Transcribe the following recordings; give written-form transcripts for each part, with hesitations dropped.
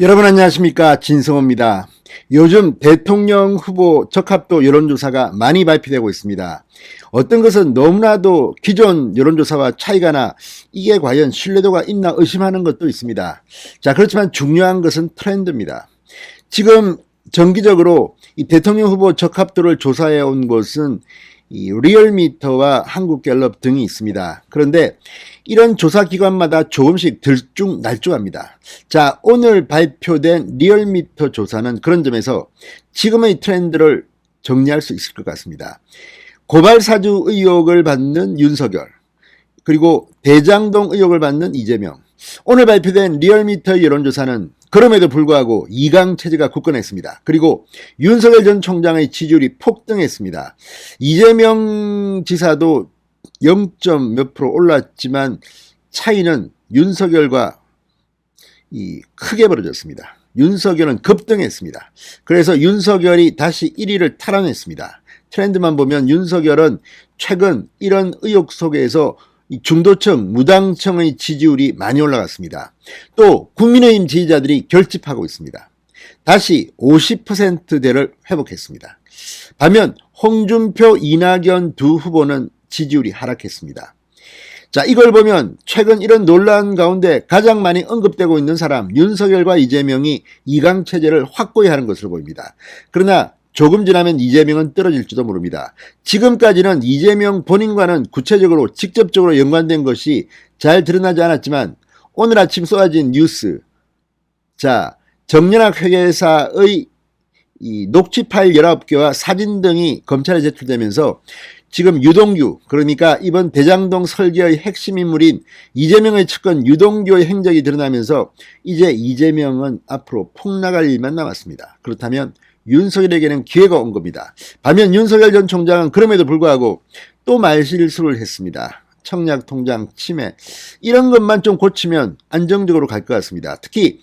여러분 안녕하십니까, 진성호입니다. 요즘 대통령 후보 적합도 여론조사가 많이 발표되고 있습니다. 어떤 것은 너무나도 기존 여론조사와 차이가 나 이게 과연 신뢰도가 있나 의심하는 것도 있습니다. 자, 그렇지만 중요한 것은 트렌드입니다. 지금 정기적으로 이 대통령 후보 적합도를 조사해 온 곳은 이 리얼미터와 한국갤럽 등이 있습니다. 그런데 이런 조사 기관마다 조금씩 들쭉날쭉합니다. 자, 오늘 발표된 리얼미터 조사는 그런 점에서 지금의 트렌드를 정리할 수 있을 것 같습니다. 고발 사주 의혹을 받는 윤석열, 그리고 대장동 의혹을 받는 이재명. 오늘 발표된 리얼미터 여론조사는 그럼에도 불구하고 2강 체제가 굳건했습니다. 그리고 윤석열 전 총장의 지지율이 폭등했습니다. 이재명 지사도 0. 몇 프로 올랐지만 차이는 윤석열과 크게 벌어졌습니다. 윤석열은 급등했습니다. 그래서 윤석열이 다시 1위를 탈환했습니다. 트렌드만 보면 윤석열은 최근 이런 의혹 속에서 중도층, 무당층의 지지율이 많이 올라갔습니다. 또 국민의힘 지지자들이 결집하고 있습니다. 다시 50%대를 회복했습니다. 반면 홍준표, 이낙연 두 후보는 지지율이 하락했습니다. 자, 이걸 보면 최근 이런 논란 가운데 가장 많이 언급되고 있는 사람 윤석열과 이재명이 2강 체제를 확고히 하는 것으로 보입니다. 그러나 조금 지나면 이재명은 떨어질지도 모릅니다. 지금까지는 이재명 본인과는 구체적으로 직접적으로 연관된 것이 잘 드러나지 않았지만 오늘 아침 쏟아진 뉴스, 자, 정연학 회계사의 이 녹취 파일 19개와 사진 등이 검찰에 제출되면서 지금 유동규, 그러니까 이번 대장동 설계의 핵심 인물인 이재명의 측근 유동규의 행적이 드러나면서 이제 이재명은 앞으로 폭락할 일만 남았습니다. 그렇다면 윤석열에게는 기회가 온 겁니다. 반면 윤석열 전 총장은 그럼에도 불구하고 또 말실수를 했습니다. 청약 통장 침해, 이런 것만 좀 고치면 안정적으로 갈 것 같습니다. 특히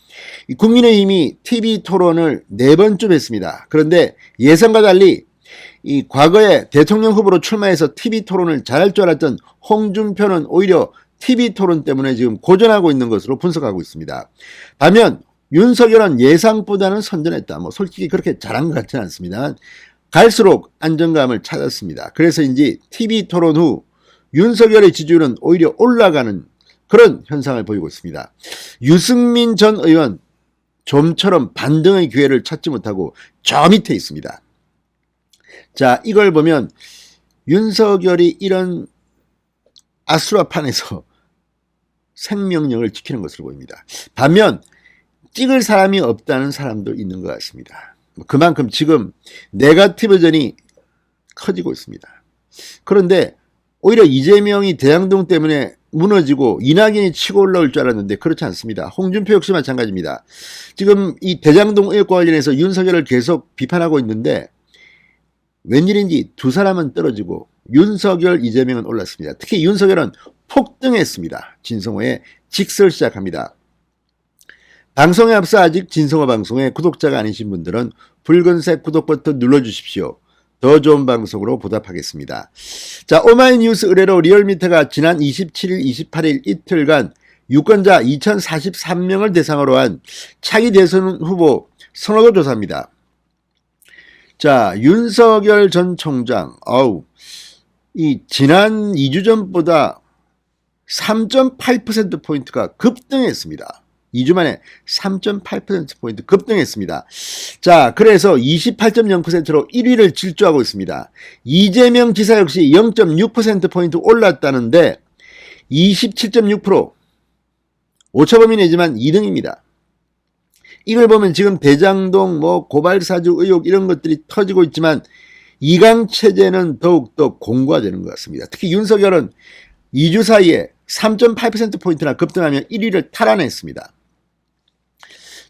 국민의힘이 TV 토론을 4번쯤 했습니다. 그런데 예상과 달리 이 과거에 대통령 후보로 출마해서 TV 토론을 잘할 줄 알았던 홍준표는 오히려 TV 토론 때문에 지금 고전하고 있는 것으로 분석하고 있습니다. 반면 윤석열은 예상보다는 선전했다. 솔직히 그렇게 잘한 것 같지는 않습니다. 갈수록 안정감을 찾았습니다. 그래서인지 TV 토론 후 윤석열의 지지율은 오히려 올라가는 그런 현상을 보이고 있습니다. 유승민 전 의원 좀처럼 반등의 기회를 찾지 못하고 저 밑에 있습니다. 자, 이걸 보면 윤석열이 이런 아수라판에서 생명력을 지키는 것으로 보입니다. 반면 찍을 사람이 없다는 사람도 있는 것 같습니다. 그만큼 지금 네거티브전이 커지고 있습니다. 그런데 오히려 이재명이 대장동 때문에 무너지고 이낙연이 치고 올라올 줄 알았는데 그렇지 않습니다. 홍준표 역시 마찬가지입니다. 지금 이 대장동 의혹과 관련해서 윤석열을 계속 비판하고 있는데 웬일인지 두 사람은 떨어지고 윤석열, 이재명은 올랐습니다. 특히 윤석열은 폭등했습니다. 진성호의 직설 시작합니다. 방송에 앞서 아직 진성호 방송의 구독자가 아니신 분들은 붉은색 구독 버튼 눌러주십시오. 더 좋은 방송으로 보답하겠습니다. 자, 오마이뉴스 의뢰로 리얼미터가 지난 27일, 28일 이틀간 유권자 2043명을 대상으로 한 차기 대선 후보 선호도 조사입니다. 자, 윤석열 전 총장, 이 지난 2주 전보다 3.8%포인트가 급등했습니다. 2주 만에 3.8%포인트 급등했습니다. 자, 그래서 28.0%로 1위를 질주하고 있습니다. 이재명 지사 역시 0.6%포인트 올랐다는데 27.6%, 오차범위 내지만 2등입니다. 이걸 보면 지금 대장동, 고발사주 의혹 이런 것들이 터지고 있지만 2강 체제는 더욱더 공고화되는 것 같습니다. 특히 윤석열은 2주 사이에 3.8%포인트나 급등하며 1위를 탈환했습니다.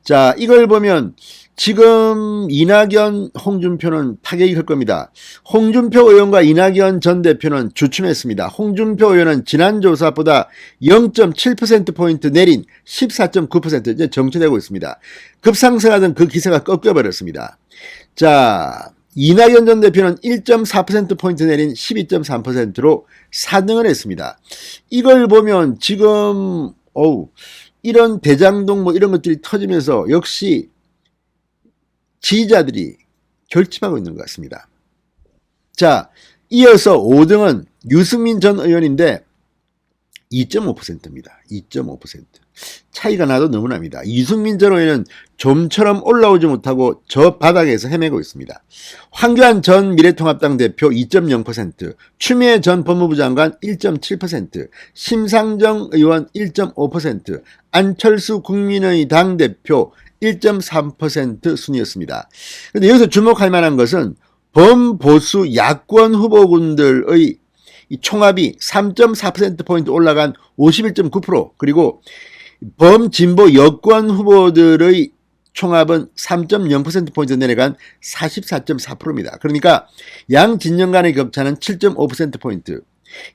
자, 이걸 보면 지금 이낙연, 홍준표는 타격이 클 겁니다. 홍준표 의원과 이낙연 전 대표는 주춤했습니다. 홍준표 의원은 지난 조사보다 0.7%포인트 내린 14.9%, 이제 정체되고 있습니다. 급상승하던 그 기세가 꺾여버렸습니다. 자, 이낙연 전 대표는 1.4%포인트 내린 12.3%로 4등을 했습니다. 이걸 보면 지금 이런 대장동 뭐 이런 것들이 터지면서 역시 지지자들이 결집하고 있는 것 같습니다. 자, 이어서 5등은 유승민 전 의원인데 2.5%입니다. 2.5%. 차이가 나도 너무납니다. 유승민 전 의원은 좀처럼 올라오지 못하고 저 바닥에서 헤매고 있습니다. 황교안 전 미래통합당 대표 2.0%, 추미애 전 법무부 장관 1.7%, 심상정 의원 1.5%, 안철수 국민의당 대표 1.3% 순이었습니다. 그런데 여기서 주목할 만한 것은 범보수 야권 후보군들의 이 총합이 3.4%포인트 올라간 51.9%, 그리고 범진보 여권 후보들의 총합은 3.0%포인트 내려간 44.4%입니다. 그러니까 양 진영 간의 격차는 7.5%포인트.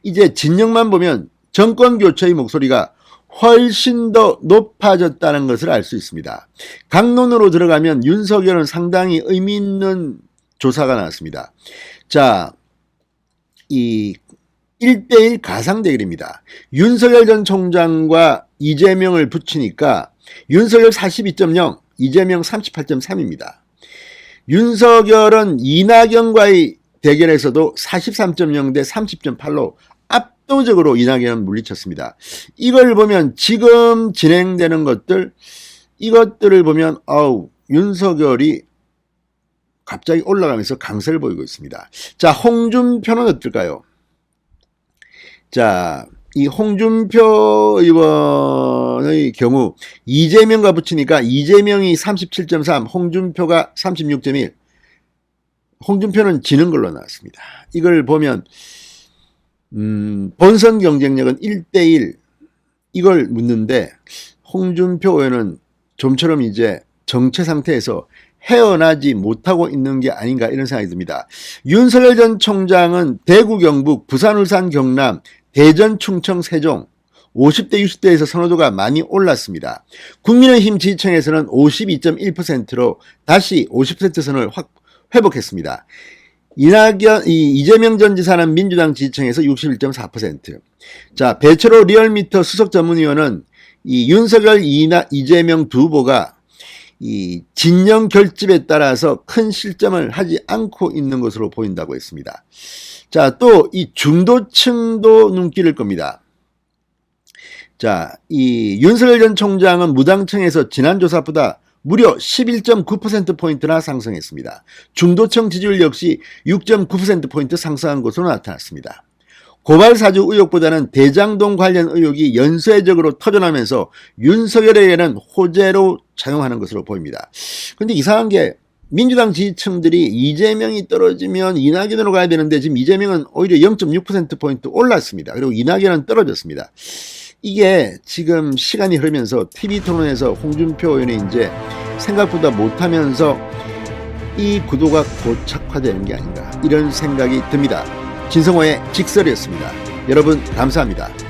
이제 진영만 보면 정권 교체의 목소리가 훨씬 더 높아졌다는 것을 알 수 있습니다. 강론으로 들어가면 윤석열은 상당히 의미 있는 조사가 나왔습니다. 자, 이 1대1 가상 대결입니다. 윤석열 전 총장과 이재명을 붙이니까 윤석열 42.0, 이재명 38.3입니다. 윤석열은 이낙연과의 대결에서도 43.0 대 30.8로 압도적으로 이낙연은 물리쳤습니다. 이걸 보면 지금 진행되는 이것들을 보면 윤석열이 갑자기 올라가면서 강세를 보이고 있습니다. 자, 홍준표는 어떨까요? 자, 이 홍준표 의원의 경우 이재명과 붙이니까 이재명이 37.3, 홍준표가 36.1. 홍준표는 지는 걸로 나왔습니다. 이걸 보면 본선 경쟁력은 1대1 이걸 묻는데 홍준표 의원은 좀처럼 이제 정체 상태에서 헤어나지 못하고 있는 게 아닌가 이런 생각이 듭니다. 윤석열 전 총장은 대구, 경북, 부산, 울산, 경남, 대전, 충청, 세종 50대 60대에서 선호도가 많이 올랐습니다. 국민의힘 지지층에서는 52.1%로 다시 50% 선을 회복했습니다. 이재명 전 지사는 민주당 지지층에서 61.4%. 자, 배철호 리얼미터 수석 전문위원은 이 윤석열, 이재명 두 후보가 이 진영 결집에 따라서 큰 실점을 하지 않고 있는 것으로 보인다고 했습니다. 자, 또 이 중도층도 눈길을 겁니다. 자, 이 윤석열 전 총장은 무당층에서 지난 조사보다 무려 11.9%포인트나 상승했습니다. 중도층 지지율 역시 6.9%포인트 상승한 것으로 나타났습니다. 고발사주 의혹보다는 대장동 관련 의혹이 연쇄적으로 터져나면서 윤석열에게는 호재로 작용하는 것으로 보입니다. 그런데 이상한 게 민주당 지지층들이 이재명이 떨어지면 이낙연으로 가야 되는데 지금 이재명은 오히려 0.6%포인트 올랐습니다. 그리고 이낙연은 떨어졌습니다. 이게 지금 시간이 흐르면서 TV토론에서 홍준표 의원이 이제 생각보다 못하면서 이 구도가 고착화되는 게 아닌가 이런 생각이 듭니다. 진성호의 직설이었습니다. 여러분 감사합니다.